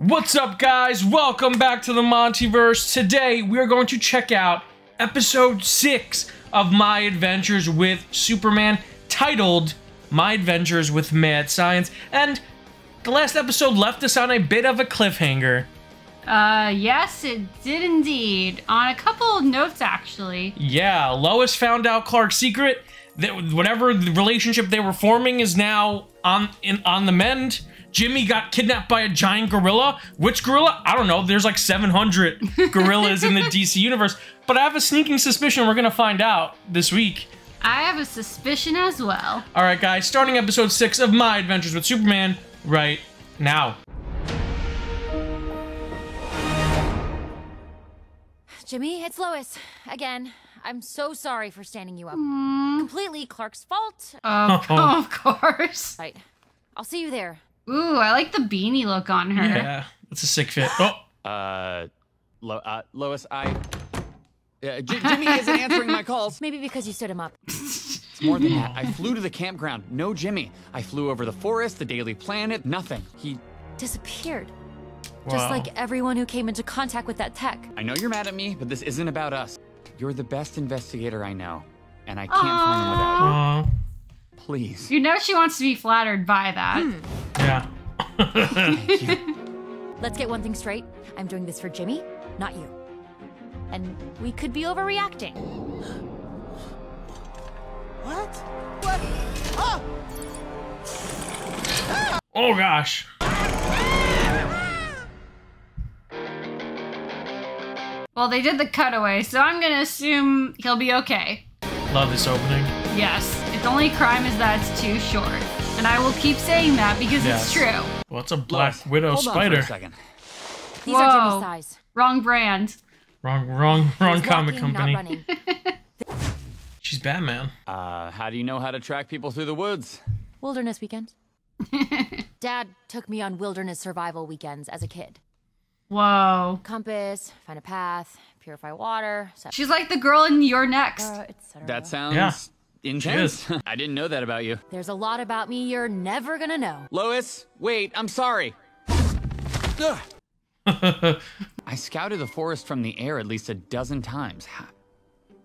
What's up, guys? Welcome back to the MontyVerse. Today, we are going to check out episode 6 of My Adventures with Superman, titled My Adventures with Mad Science. And the last episode left us on a bit of a cliffhanger. Yes, it did indeed. On a couple of notes, actually. Yeah, Lois found out Clark's secret. That whatever the relationship they were forming is now on the mend. Jimmy got kidnapped by a giant gorilla. Which gorilla? I don't know. There's like 700 gorillas in the DC universe. But I have a sneaking suspicion we're gonna find out this week. I have a suspicion as well. All right, guys. Starting episode 6 of My Adventures with Superman right now. Jimmy, it's Lois. Again. I'm so sorry for standing you up. Completely Clark's fault. Of course. Right. I'll see you there. Ooh, I like the beanie look on her. Yeah, that's a sick fit. Oh. Lois, Jimmy isn't answering my calls. Maybe because you stood him up. It's more than that. I flew to the campground. No Jimmy. I flew over the forest, the Daily Planet, nothing. He disappeared. Wow. Just like everyone who came into contact with that tech. I know you're mad at me, but this isn't about us. You're the best investigator I know, and I can't find him without you. Please. You know she wants to be flattered by that. Yeah. Thank you. Let's get one thing straight. I'm doing this for Jimmy, not you. And we could be overreacting. What? What? Oh! Oh gosh. Well, they did the cutaway, so I'm gonna assume he'll be okay. Love this opening. Yes. Its only crime is that it's too short. And I will keep saying that because it's true. Well, it's a Black Lois, Widow hold spider. on for a second. These are Jimmy's size. Wrong brand. Wrong He's comic walking, company. not running. She's Batman. How do you know how to track people through the woods? Wilderness weekend. Dad took me on wilderness survival weekends as a kid. Whoa. Compass, find a path, purify water. She's like the girl in You're Next. Etc. That sounds intense. She is. I didn't know that about you. There's a lot about me you're never gonna know. Lois, wait, I'm sorry. Ugh. I scouted the forest from the air at least a dozen times.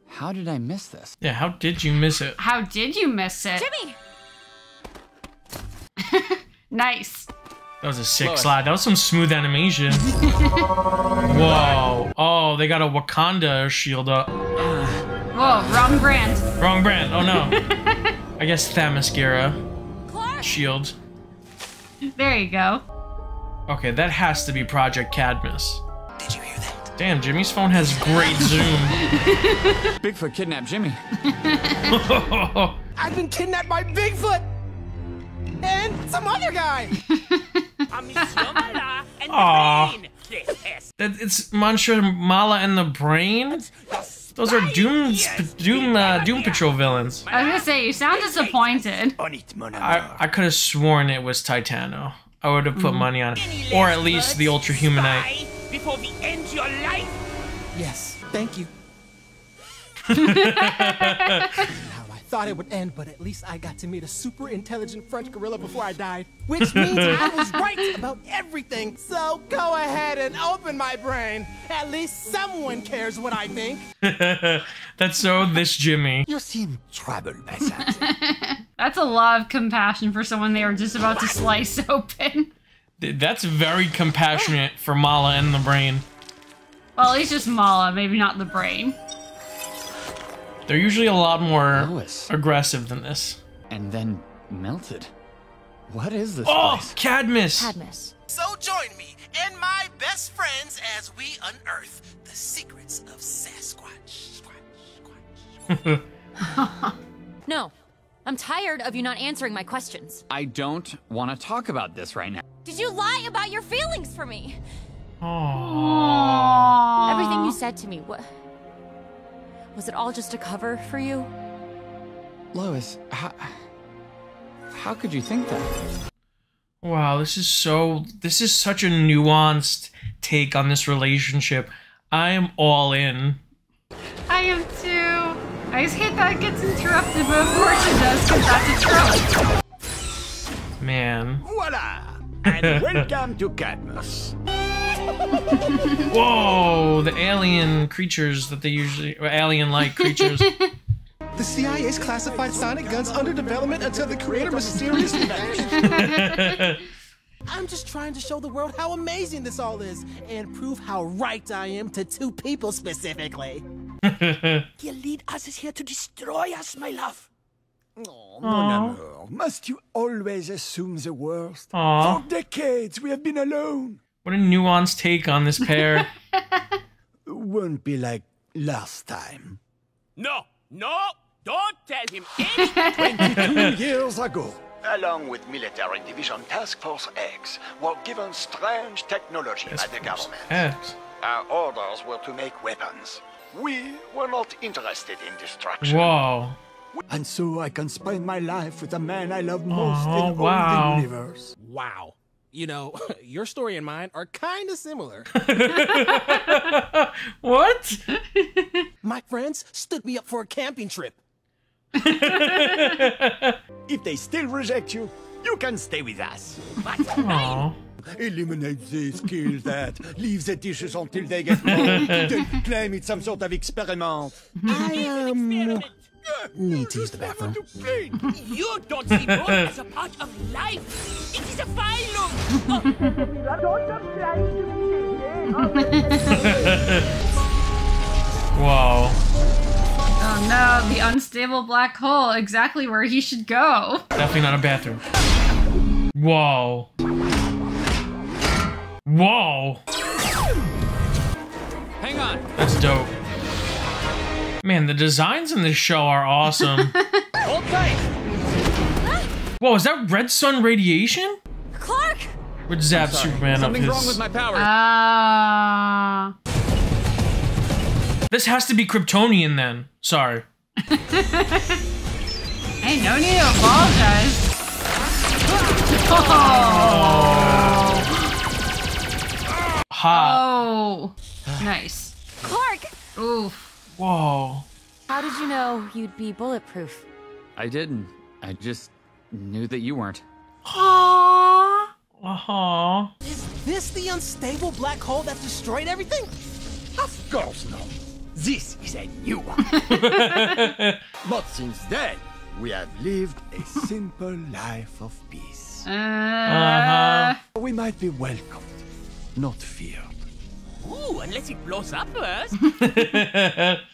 How did I miss this? Yeah, how did you miss it? How did you miss it? Jimmy! Nice. That was a sick Lois. slide. That was some smooth animation. Whoa. Oh, they got a Wakanda shield up. Whoa, wrong brand. Wrong brand. Oh no. I guess Themyscira Clark! shield. There you go. Okay, that has to be Project Cadmus. Did you hear that? Damn, Jimmy's phone has great zoom. Bigfoot kidnapped Jimmy. I've been kidnapped by Bigfoot! And some other guy! I'm Monsieur Mallah and Aw. the Brain. It's Monsieur, Mallah, and the Brain? Those are Doom Patrol villains. I was gonna say, you sound disappointed. On it, mon I could have sworn it was Titano. I would have put money on it. Or at least the Ultra Humanite. Before we end your life. Yes, thank you. How I thought it would end, but at least I got to meet a super intelligent French gorilla before I died. Which means I was right about everything. So go ahead and open my brain. At least someone cares what I think. That's so this Jimmy. You seem troubled by something. That's a lot of compassion for someone they were just about to slice open. That's very compassionate for Mallah and the Brain. Well, at least just Mallah, maybe not the Brain. They're usually a lot more Lois. aggressive than this. And then melted. What is this Oh, place? Cadmus! Cadmus. So join me and my best friends as we unearth the secrets of Sasquatch. No. I'm tired of you not answering my questions. I don't want to talk about this right now. Did you lie about your feelings for me? Oh. Everything you said to me, what? Was it all just a cover for you? Lois, how could you think that? Wow, this is such a nuanced take on this relationship. I am all in. I am too. I just hate that it gets interrupted, but of course it does, because that's a trope. Man. Voila! And welcome to Cadmus. Whoa, the alien creatures that they usually, or alien-like creatures. The CIA's classified sonic guns under development until the creator mysteriously vanished. I'm just trying to show the world how amazing this all is and prove how right I am to two people specifically. Your lead us is here to destroy us, my love. Oh, mon amour, must you always assume the worst? Aww. For decades we have been alone. What a nuanced take on this pair. Won't be like last time. No, don't tell him anything. 22 years ago, along with Military Division Task Force X, were given strange technology by the government. X. Our orders were to make weapons. We were not interested in destruction. Whoa. And so I can spend my life with the man I love most in all wow. the universe. Wow. You know, your story and mine are kind of similar. What? My friends stood me up for a camping trip. If they still reject you, you can stay with us. Aww. Eliminate this, kill that, leave the dishes until they get cold, then claim it's some sort of experiment. I need to use the bathroom. You don't see growth as a part of life. It is a phylum. Whoa. Oh no, the unstable black hole. Exactly where he should go. Definitely not a bathroom. Whoa. Whoa. Hang on. That's dope. Man, the designs in this show are awesome. Whoa, is that Red Sun radiation? Clark! Would zap Superman up Something's his... wrong with my power. This has to be Kryptonian then. Sorry. Hey, no need to apologize. Oh. Hot. Oh. Nice. Clark! Oof. Whoa. How did you know you'd be bulletproof? I didn't. I just knew that you weren't. Aww. Aww. Is this the unstable black hole that destroyed everything? Of course not. This is a new one. But since then, we have lived a simple life of peace. We might be welcomed, not feared. Ooh, unless it blows up first.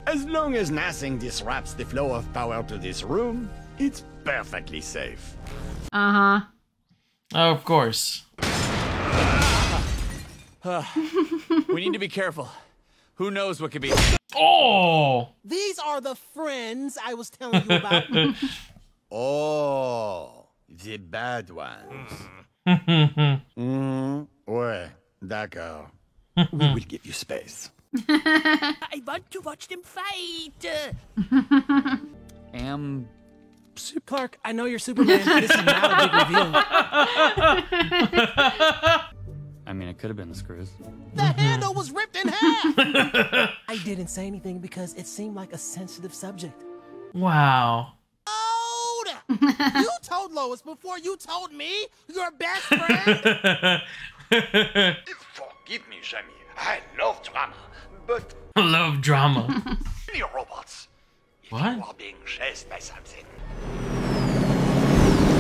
As long as nothing disrupts the flow of power to this room, it's perfectly safe. Uh-huh. Of course. We need to be careful. Who knows what could be? Oh! These are the friends I was telling you about. Oh, the bad ones. Ouais, d'accord. We will give you space. I want to watch them fight. Clark, I know you're Superman, but this is not a big reveal. I mean, it could have been the screws. The handle was ripped in half! I didn't say anything because it seemed like a sensitive subject. Wow. You told Lois before you told me, your best friend? Forgive me, Jamie. I love drama, but Love drama. you're robots. If What? you are being chased by something.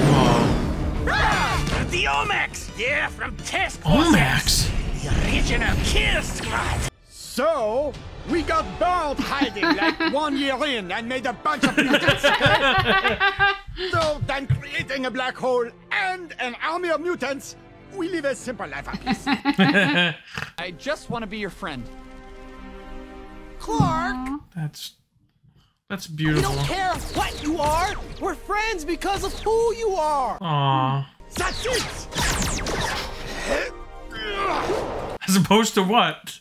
Whoa. The OMACs. They're from Task Force. OMACs? The original kill squad. So, we got bored hiding like 1 year in and made a bunch of mutants, okay? So, than creating a black hole and an army of mutants, we live a simple life of peace. I just want to be your friend. Clark! That's We beautiful. don't care what you are! We're friends because of who you are! Aww. That's it! As opposed to what?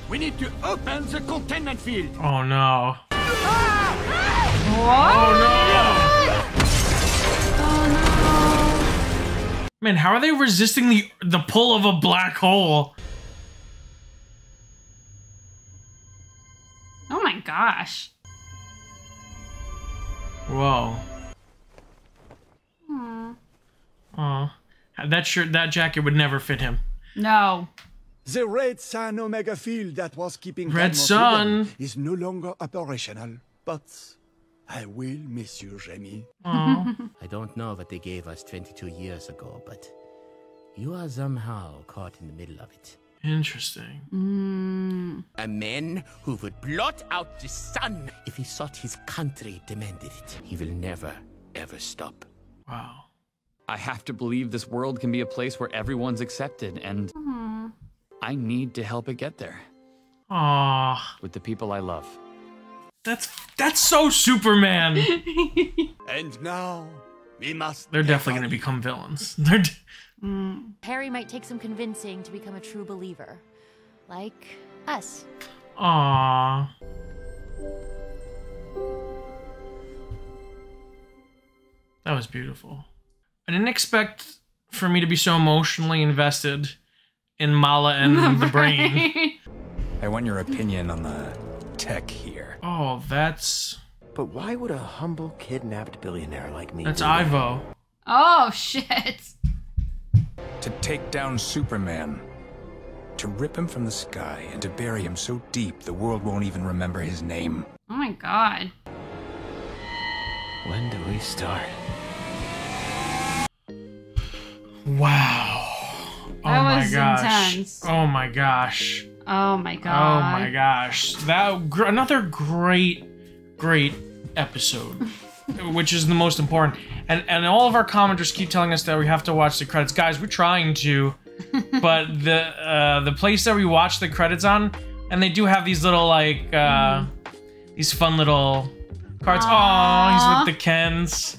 We need to open the containment field. Oh no. What? Oh no! Oh Man, how are they resisting the pull of a black hole? no. Oh my gosh. Whoa. Hmm. Aw. That shirt, that jacket would never fit him. No. The Red Sun Omega field that was keeping Red Cadmus Sun hidden is no longer operational, but I will miss you, Jamie. I don't know what they gave us 22 years ago, but you are somehow caught in the middle of it. Interesting. A man who would blot out the sun if he thought his country demanded it. He will never, ever stop. Wow. I have to believe this world can be a place where everyone's accepted, and I need to help it get there. Aww. With the people I love. That's so Superman. And now, we must... They're definitely going to become villains. Harry might take some convincing to become a true believer. Like us. Aww. That was beautiful. I didn't expect for me to be so emotionally invested in Mallah and the brain. I want your opinion on the tech here. Oh, that's... But why would a humble kidnapped billionaire like me That's do that? Ivo. Oh, shit. To take down Superman. To rip him from the sky and to bury him so deep the world won't even remember his name. Oh my god. When do we start? Wow. That my was gosh. intense. Oh my gosh. Oh my god. Oh my gosh. Another great episode. Which is the most important. And all of our commenters keep telling us that we have to watch the credits. Guys, we're trying to, but the place that we watch the credits on, and they do have these little like these fun little cards. Oh, he's with the Kens.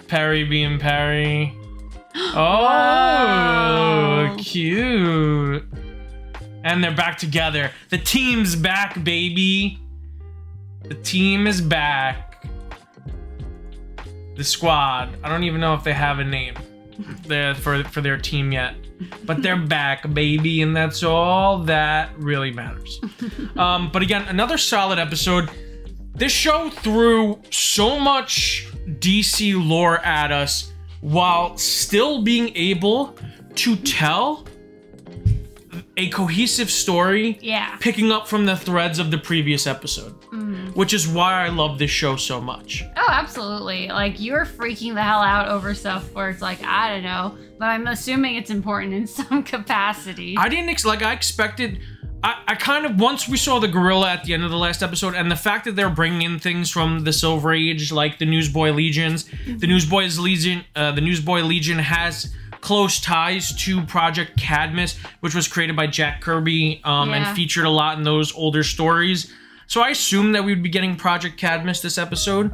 Perry being Perry. Oh, cute. And they're back together. The team's back, baby. The team is back. The squad. I don't even know if they have a name for their team yet. But they're back, baby, and that's all that really matters. But again, another solid episode. This show threw so much DC lore at us while still being able to tell a cohesive story, picking up from the threads of the previous episode, which is why I love this show so much. Oh, absolutely. Like, you're freaking the hell out over stuff where it's like, I don't know, but I'm assuming it's important in some capacity. I expected... I kind of, once we saw the gorilla at the end of the last episode, and the fact that they're bringing in things from the Silver Age, like the Newsboy Legions, the Newsboy Legion has close ties to Project Cadmus, which was created by Jack Kirby and featured a lot in those older stories. So I assumed that we would be getting Project Cadmus this episode.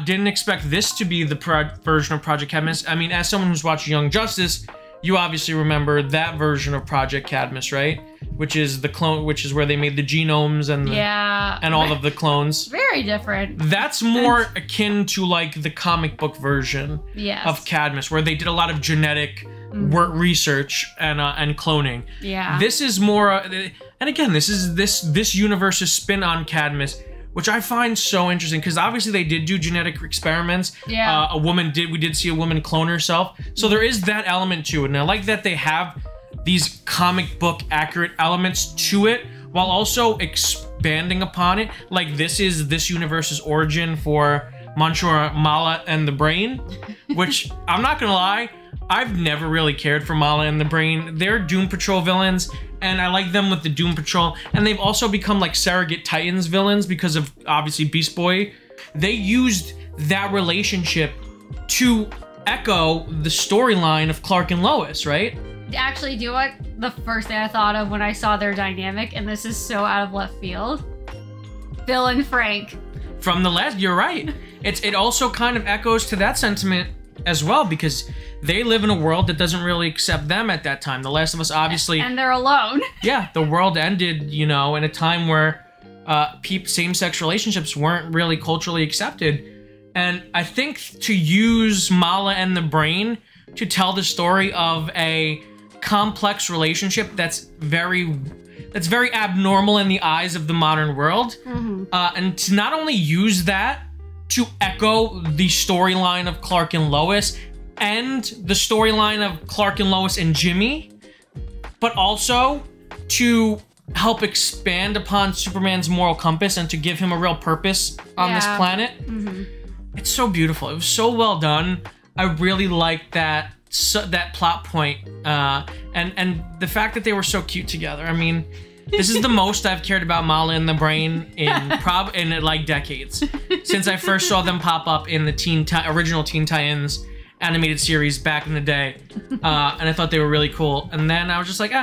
Didn't expect this to be the version of Project Cadmus. I mean, as someone who's watched Young Justice, you obviously remember that version of Project Cadmus, right? Which is the clone, which is where they made the genomes and and all of the clones. Very different. That's more akin to like the comic book version of Cadmus, where they did a lot of genetic research and cloning. Yeah. This is more, and again, this is this universe's spin on Cadmus, which I find so interesting because obviously they did do genetic experiments. Yeah. We did see a woman clone herself, so there is that element to it, and I like that they have these comic book accurate elements to it while also expanding upon it. Like this is this universe's origin for Monsieur, Mallah, and the Brain, which I'm not gonna lie, I've never really cared for Mallah and the Brain. They're Doom Patrol villains, and I like them with the Doom Patrol, and they've also become like surrogate Titans villains because of obviously Beast Boy. They used that relationship to echo the storyline of Clark and Lois, right? Actually, do you know what the first thing I thought of when I saw their dynamic, and this is so out of left field? Phil and Frank. From the last, you're right. It also kind of echoes to that sentiment as well, because they live in a world that doesn't really accept them at that time. The Last of Us, obviously. And they're alone. Yeah, the world ended, you know, in a time where same-sex relationships weren't really culturally accepted. And I think to use Mallah and the Brain to tell the story of a complex relationship that's very abnormal in the eyes of the modern world, and to not only use that to echo the storyline of Clark and Lois, end the storyline of Clark and Lois and Jimmy, but also to help expand upon Superman's moral compass and to give him a real purpose on this planet. It's so beautiful. It was so well done. I really liked that plot point, and the fact that they were so cute together. I mean, this is the most I've cared about Mallah and the Brain in like decades, since I first saw them pop up in the original Teen Titans animated series back in the day, and I thought they were really cool. And then I was just like,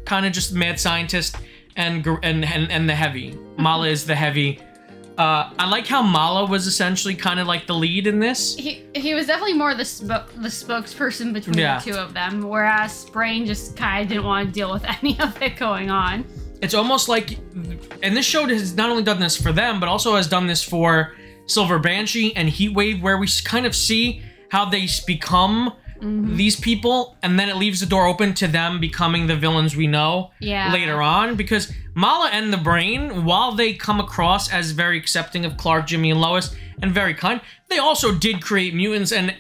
kind of just mad scientist and the heavy. Mallah is the heavy. I like how Mallah was essentially kind of like the lead in this. He was definitely more the spokesperson between the two of them, whereas Brain just kind of didn't want to deal with any of it going on. It's almost like, and this show has not only done this for them, but also has done this for Silver Banshee and Heatwave, where we kind of see how they become these people, and then it leaves the door open to them becoming the villains we know later on. Because Mallah and the Brain, while they come across as very accepting of Clark, Jimmy, and Lois, and very kind, they also did create mutants and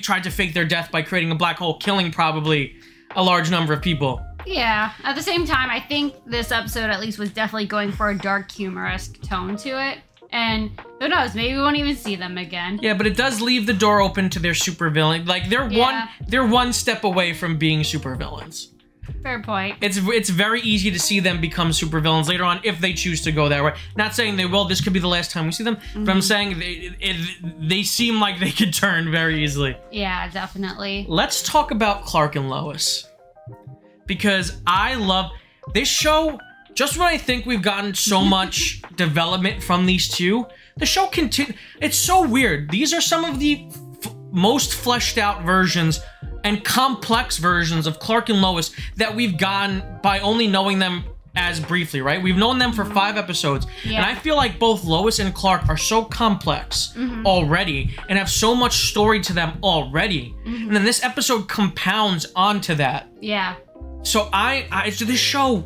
tried to fake their death by creating a black hole, killing probably a large number of people. Yeah. At the same time, I think this episode at least was definitely going for a dark humor-esque tone to it. And who knows, maybe we won't even see them again. Yeah, but it does leave the door open to their supervillain. Like they're one step away from being supervillains. Fair point. It's very easy to see them become supervillains later on if they choose to go that way. Not saying they will. This could be the last time we see them. But I'm saying they seem like they could turn very easily. Yeah, definitely. Let's talk about Clark and Lois, because I love this show. Just when I think we've gotten so much development from these two, the show continues. It's so weird. These are some of the most fleshed out versions and complex versions of Clark and Lois that we've gotten by only knowing them as briefly, right? We've known them for 5 episodes, and I feel like both Lois and Clark are so complex already and have so much story to them already. And then this episode compounds onto that. Yeah. So this show,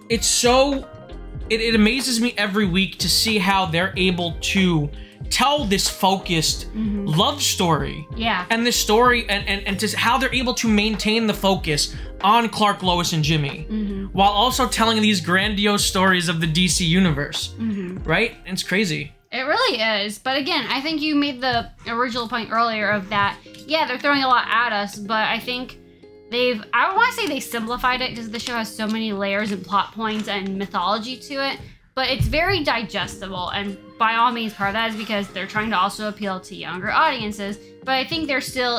it amazes me every week to see how they're able to tell this focused love story. Yeah. And this story and just how they're able to maintain the focus on Clark, Lois, and Jimmy while also telling these grandiose stories of the DC universe. Right? It's crazy. It really is. But again, I think you made the original point earlier of that, yeah, they're throwing a lot at us, but I think I want to say they simplified it because the show has so many layers and plot points and mythology to it, but it's very digestible, and by all means part of that is because they're trying to also appeal to younger audiences, but I think they're still,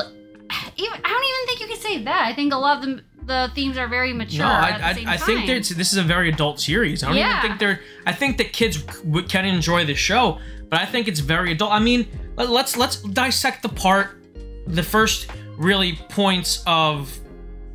I don't even think you could say that. I think a lot of the themes are very mature I think this is a very adult series. I don't even think I think that kids can enjoy the show, but I think it's very adult. I mean, let's dissect the first really points of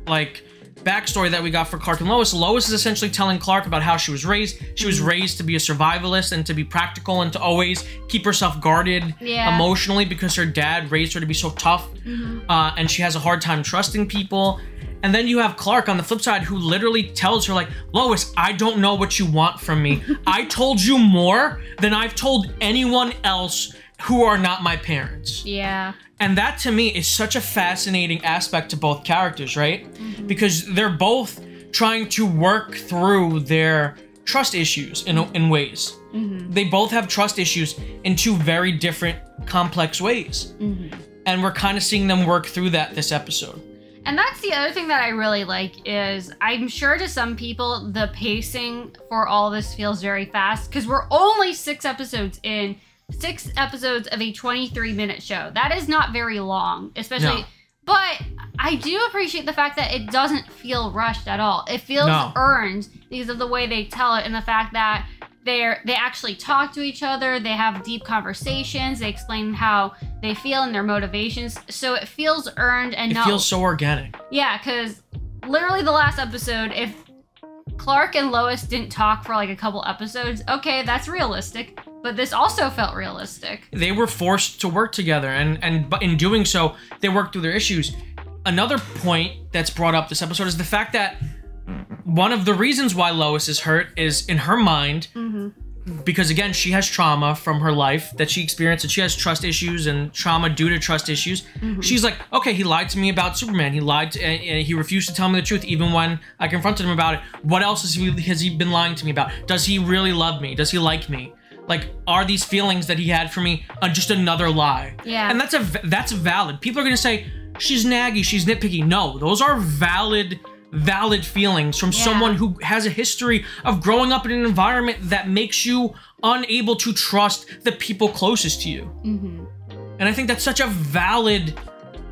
like backstory that we got for Clark and Lois. Lois is essentially telling Clark about how she was raised. She was raised to be a survivalist and to be practical and to always keep herself guarded emotionally because her dad raised her to be so tough, and she has a hard time trusting people. And then you have Clark on the flip side who literally tells her like, Lois, I don't know what you want from me. I told you more than I've told anyone else who are not my parents. Yeah. And that to me is such a fascinating aspect to both characters, right? Because they're both trying to work through their trust issues in ways. They both have trust issues in 2 very different, complex ways. And we're kind of seeing them work through that this episode. And that's the other thing that I really like is I'm sure to some people the pacing for all this feels very fast because we're only 6 episodes in. 6 episodes of a 23-minute show. That is not very long, especially. No. But I do appreciate the fact that it doesn't feel rushed at all. It feels earned because of the way they tell it and the fact that they actually talk to each other. They have deep conversations. They explain how they feel and their motivations. So it feels earned and it feels so organic. Yeah, because literally the last episode, if Clark and Lois didn't talk for like a couple episodes, okay, that's realistic. But this also felt realistic. They were forced to work together, and in doing so, they worked through their issues. Another point that's brought up this episode is the fact that one of the reasons why Lois is hurt is, in her mind, because again, she has trauma from her life that she experienced, and she has trust issues and trauma due to trust issues. She's like, okay, he lied to me about Superman. He lied and he refused to tell me the truth even when I confronted him about it. What else has he been lying to me about? Does he really love me? Does he like me? Like, are these feelings that he had for me just another lie? Yeah. And that's valid. People are gonna say, she's naggy, she's nitpicky. No, those are valid feelings from someone who has a history of growing up in an environment that makes you unable to trust the people closest to you. And I think that's such a valid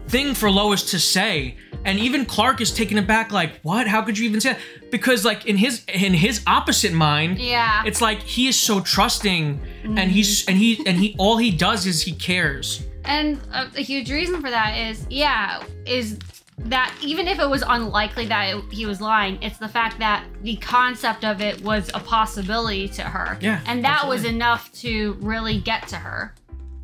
thing for Lois to say. And even Clark is taken aback, like, what? How could you even say that? Because like in his opposite mind, it's like he is so trusting, and he all he does is he cares. And a huge reason for that is that even if it was unlikely that he was lying, it's the fact that the concept of it was a possibility to her. Yeah, and that was enough to really get to her.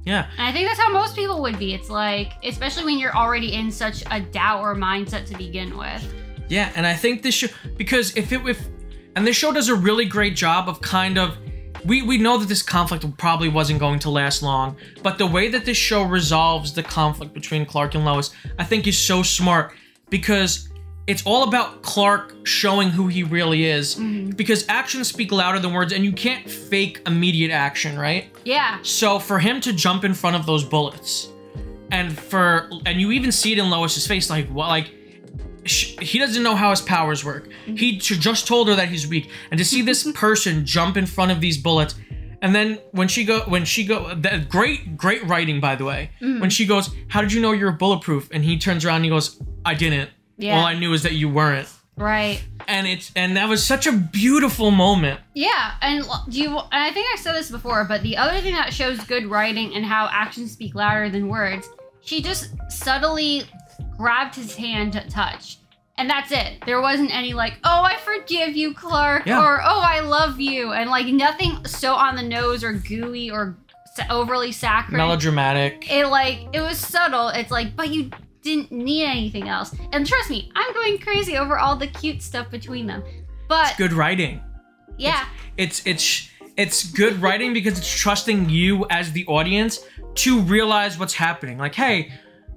Yeah. And I think that's how most people would be. It's like, especially when you're already in such a dour mindset to begin with. Yeah, and I think this show, because and this show does a really great job of kind of, we know that this conflict probably wasn't going to last long, but the way that this show resolves the conflict between Clark and Lois, I think is so smart, because it's all about Clark showing who he really is, because actions speak louder than words, and you can't fake immediate action, right? Yeah. So for him to jump in front of those bullets, and you even see it in Lois's face, like, what, like, he doesn't know how his powers work. He just told her that he's weak, and to see this person jump in front of these bullets, and then when she go, great writing, by the way. When she goes, "How did you know you're bulletproof?" and he turns around and he goes, "I didn't. Yeah. All I knew is that you weren't." Right. And that was such a beautiful moment. Yeah, and I think I said this before, but the other thing that shows good writing and how actions speak louder than words, she just subtly grabbed his hand to touch. And that's it. There wasn't any like, "Oh, I forgive you, Clark," or "Oh, I love you," and like nothing so on the nose or gooey or overly saccharine. Melodramatic. It was subtle. It's like, but you didn't need anything else. And trust me, I'm going crazy over all the cute stuff between them. But it's good writing. Yeah. It's good writing because it's trusting you as the audience to realize what's happening. Like, hey,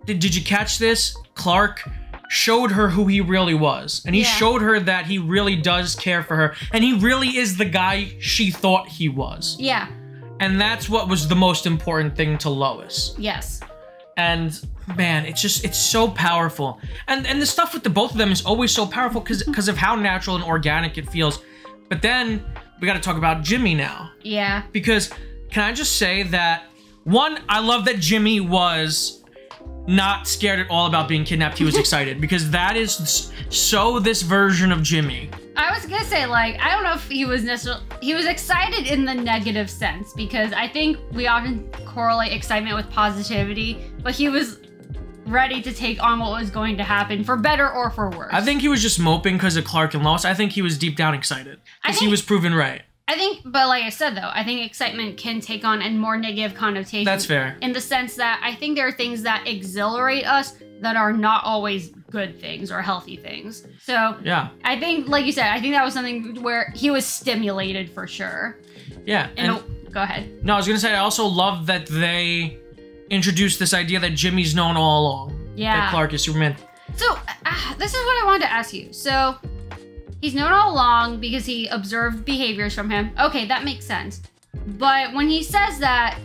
did you catch this? Clark showed her who he really was. And he showed her that he really does care for her. And he really is the guy she thought he was. Yeah. And that's what was the most important thing to Lois. Yes. And man, it's so powerful. And the stuff with the both of them is always so powerful because of how natural and organic it feels. But then we got to talk about Jimmy now. Yeah. Because can I just say that, one, I love that Jimmy was not scared at all about being kidnapped. He was excited, because that is so this version of Jimmy. I was gonna say, like, I don't know if he was excited in the negative sense, because I think we often correlate excitement with positivity, but he was ready to take on what was going to happen, for better or for worse. I think he was just moping because of Clark and Lois. I think he was deep down excited because he was proven right. I think, but like I said though, I think excitement can take on a more negative connotation. That's fair. In the sense that I think there are things that exhilarate us that are not always good things or healthy things. So yeah, I think, like you said, I think that was something where he was stimulated for sure. Yeah. And go ahead. No, I was gonna say, I also love that they introduced this idea that Jimmy's known all along. Yeah. That Clark is Superman. So this is what I wanted to ask you. So he's known all along because he observed behaviors from him. Okay, that makes sense. But when he says that,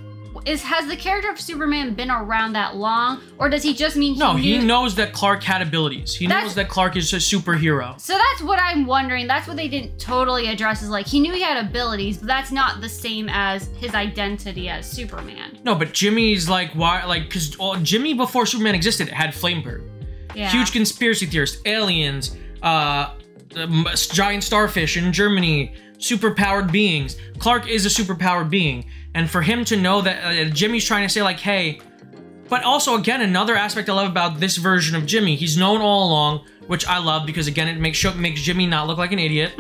has the character of Superman been around that long? Or does he just mean he knows that Clark had abilities. He knows that Clark is a superhero. So that's what I'm wondering. That's what they didn't totally address, is like, he knew he had abilities, but that's not the same as his identity as Superman. No, but Jimmy's like, why? Like, because Jimmy, before Superman existed, had Flamebird. Yeah. Huge conspiracy theorists, aliens, giant starfish in Germany, superpowered beings. Clark is a superpowered being. And for him to know that Jimmy's trying to say like, hey, but also again, another aspect I love about this version of Jimmy, he's known all along, which I love because again, it makes Jimmy not look like an idiot,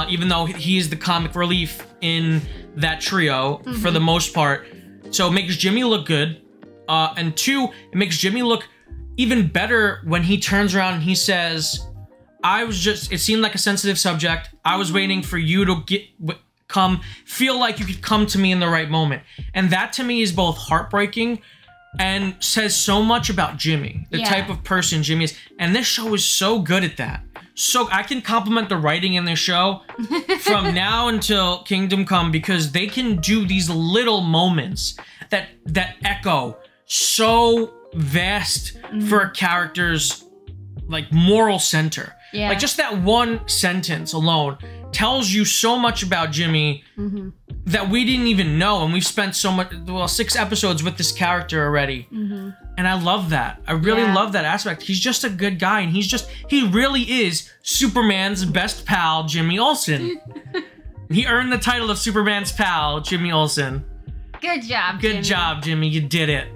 even though he is the comic relief in that trio for the most part. So it makes Jimmy look good. And two, it makes Jimmy look even better when he turns around and he says, it seemed like a sensitive subject. I was waiting for you to feel like you could come to me in the right moment. And that to me is both heartbreaking and says so much about Jimmy, the type of person Jimmy is. And this show is so good at that. So I can compliment the writing in this show from now until Kingdom Come, because they can do these little moments that echo so vast for a character's like moral center. Yeah. Like just that one sentence alone tells you so much about Jimmy that we didn't even know, and we've spent so much, well, 6 episodes with this character already. And I love that. I really love that aspect. He's just a good guy, and he really is Superman's best pal, Jimmy Olsen. He earned the title of Superman's pal, Jimmy Olsen. Good job, Good Jimmy. job, Jimmy. You did it.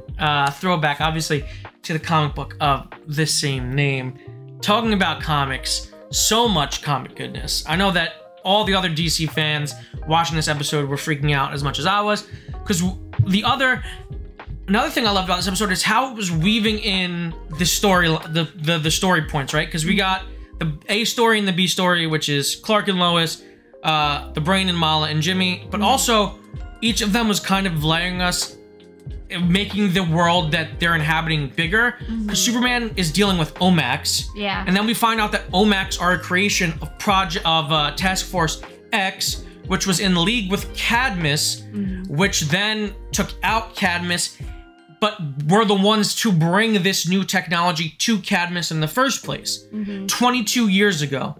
Throwback, obviously, to the comic book of the same name. Talking about comics, so much comic goodness. I know that all the other DC fans watching this episode were freaking out as much as I was, because another thing I loved about this episode is how it was weaving in the story, the story points, right? Because we got the A story and the B story, which is Clark and Lois, the Brain and Mallah and Jimmy, but also each of them was kind of laying us, making the world that they're inhabiting bigger, because Superman is dealing with OMACs, and then we find out that OMACs are a creation of Task Force X, which was in league with Cadmus, which then took out Cadmus, but were the ones to bring this new technology to Cadmus in the first place 22 years ago.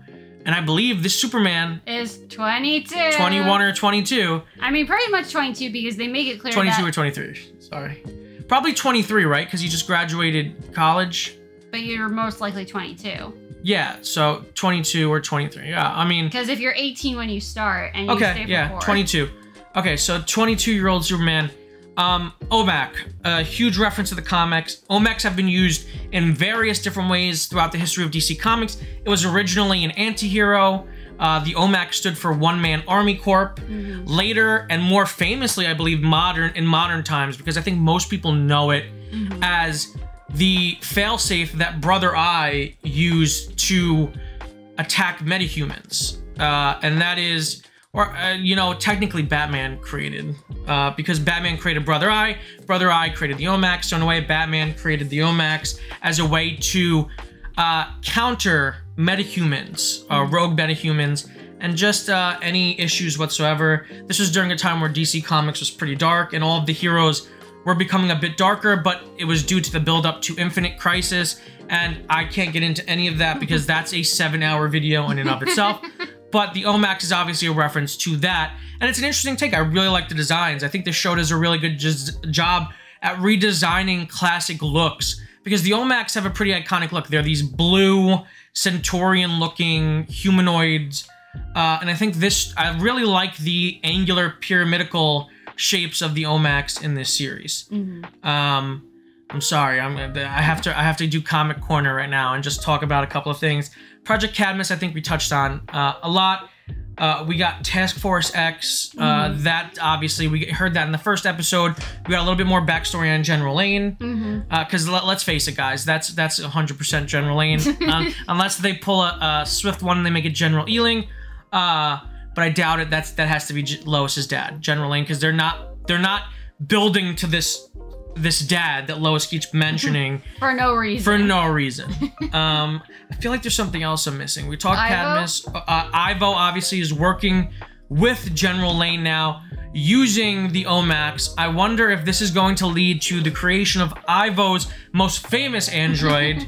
And I believe this Superman is 22. 21 or 22. I mean, pretty much 22, because they make it clear 22 or 23. Sorry. Probably 23, right? Because he just graduated college. But you're most likely 22. Yeah, so 22 or 23. Yeah, I mean... Because if you're 18 when you start and you stay for 4. 22. Okay, so 22-year-old Superman. OMAC, a huge reference to the comics. OMACs have been used in various different ways throughout the history of DC Comics. It was originally an anti-hero. The OMAC stood for One Man Army Corp. Later, and more famously, I believe, in modern times, because I think most people know it as the failsafe that Brother Eye used to attack metahumans. And that is... Or, you know, technically Batman created, because Batman created Brother Eye created the OMACs, so in a way Batman created the OMACs as a way to counter metahumans, rogue metahumans, and just any issues whatsoever. This was during a time where DC Comics was pretty dark, and all of the heroes were becoming a bit darker, but it was due to the build-up to Infinite Crisis, and I can't get into any of that because that's a 7-hour video in and of itself. But the OMAC is obviously a reference to that. And it's an interesting take. I really like the designs. I think the show does a really good job at redesigning classic looks, because the OMACs have a pretty iconic look. They're these blue, Centaurian-looking humanoids. And I think I really like the angular, pyramidal shapes of the OMACs in this series. I'm sorry. I have to do Comic Corner right now and just talk about a couple of things. Project Cadmus, I think we touched on a lot. We got Task Force X. That obviously we heard that in the first episode. We got a little bit more backstory on General Lane. Because let's face it, guys, that's 100% General Lane, unless they pull a Swift one and they make it General Ealing. But I doubt it. That has to be Lois's dad, General Lane, because they're not building to this dad that Lois keeps mentioning for no reason. For no reason. I feel like there's something else I'm missing. We talked Cadmus. Ivo obviously is working with General Lane now, using the OMACs. I wonder if this is going to lead to the creation of Ivo's most famous android,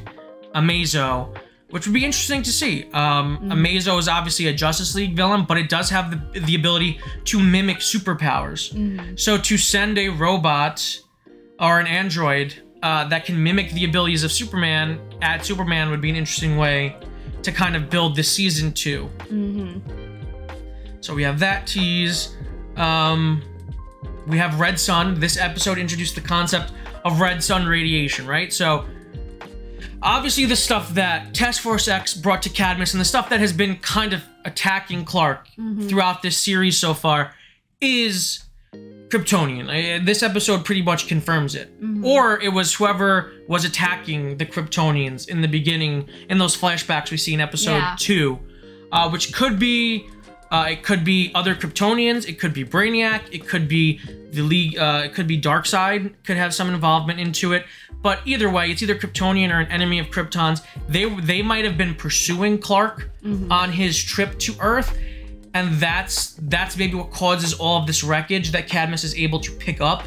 Amazo, which would be interesting to see. Amazo is obviously a Justice League villain, but it does have the ability to mimic superpowers. So to send a robot or an android that can mimic the abilities of Superman at Superman would be an interesting way to kind of build the season 2. So we have that tease. We have Red Sun. This episode introduced the concept of Red Sun radiation, right? So obviously the stuff that Task Force X brought to Cadmus and the stuff that has been kind of attacking Clark throughout this series so far is Kryptonian. This episode pretty much confirms it. Or it was whoever was attacking the Kryptonians in the beginning, in those flashbacks we see in episode 2, which could be It could be other Kryptonians. It could be Brainiac. It could be the League. It could be Darkseid. Could have some involvement into it. But either way, it's either Kryptonian or an enemy of Krypton's. They might have been pursuing Clark on his trip to Earth, and that's maybe what causes all of this wreckage that Cadmus is able to pick up.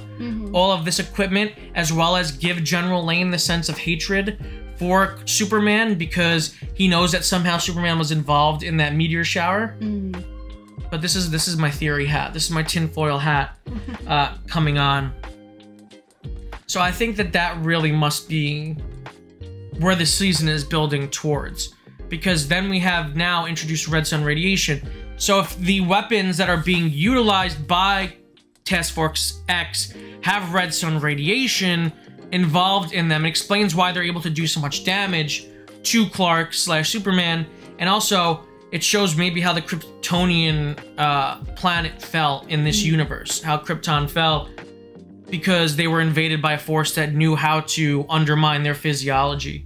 All of this equipment, as well as give General Lane the sense of hatred for Superman, because he knows that somehow Superman was involved in that meteor shower. But this is my theory hat. This is my tinfoil hat coming on. So I think that really must be where the season is building towards, because then we have now introduced Red Sun radiation. So if the weapons that are being utilized by Task Force X have Red Sun radiation involved in them, it explains why they're able to do so much damage to Clark/Superman, and also it shows maybe how the Kryptonian planet fell in this universe, how Krypton fell, because they were invaded by a force that knew how to undermine their physiology.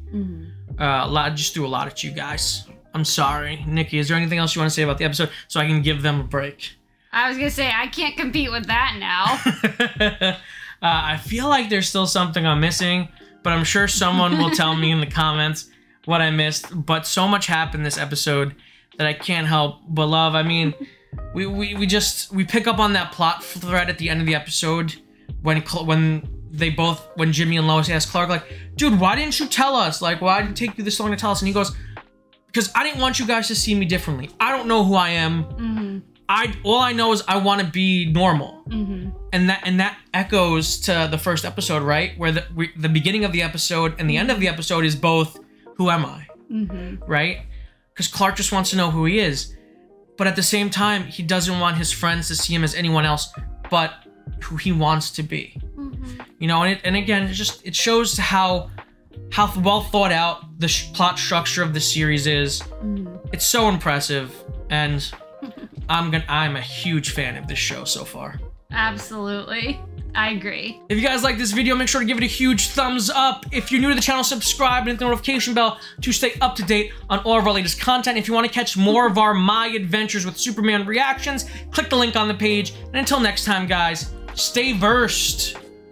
Just threw a lot at you guys. I'm sorry. Nikki, is there anything else you want to say about the episode so I can give them a break? I was going to say, I can't compete with that now. I feel like there's still something I'm missing, but I'm sure someone will tell me in the comments what I missed. But so much happened this episode that I can't help but love. I mean, we pick up on that plot thread at the end of the episode when Jimmy and Lois ask Clark, like, dude, why didn't you tell us? Like, why did it take you this long to tell us? And he goes, because I didn't want you guys to see me differently. I don't know who I am. All I know is I want to be normal. And that echoes to the first episode, right? Where the beginning of the episode and the end of the episode is both, who am I? Right? Because Clark just wants to know who he is. But at the same time, he doesn't want his friends to see him as anyone else but who he wants to be. You know, and again, it shows how well thought out the plot structure of the series is. It's so impressive, and I'm a huge fan of this show so far. Absolutely. I agree. If you guys like this video, make sure to give it a huge thumbs up. If you're new to the channel, subscribe and hit the notification bell to stay up to date on all of our latest content. If you want to catch more of our My Adventures with Superman reactions, click the link on the page. And until next time, guys, stay versed.